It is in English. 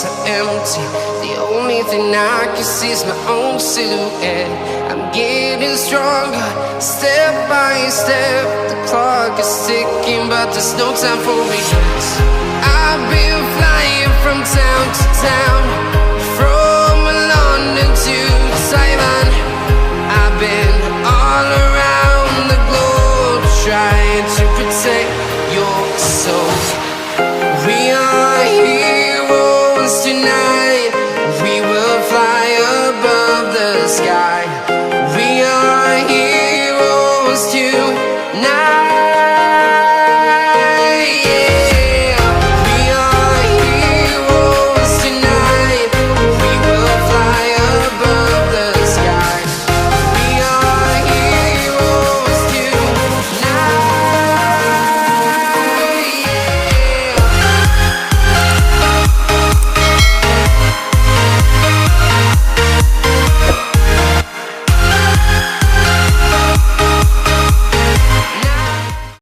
thoughts are empty. The only thing I can see is my own silhouette. I'm getting stronger, step by step. The clock is ticking, but there's no time for regrets. I've been flying from town to town, from London to Taiwan.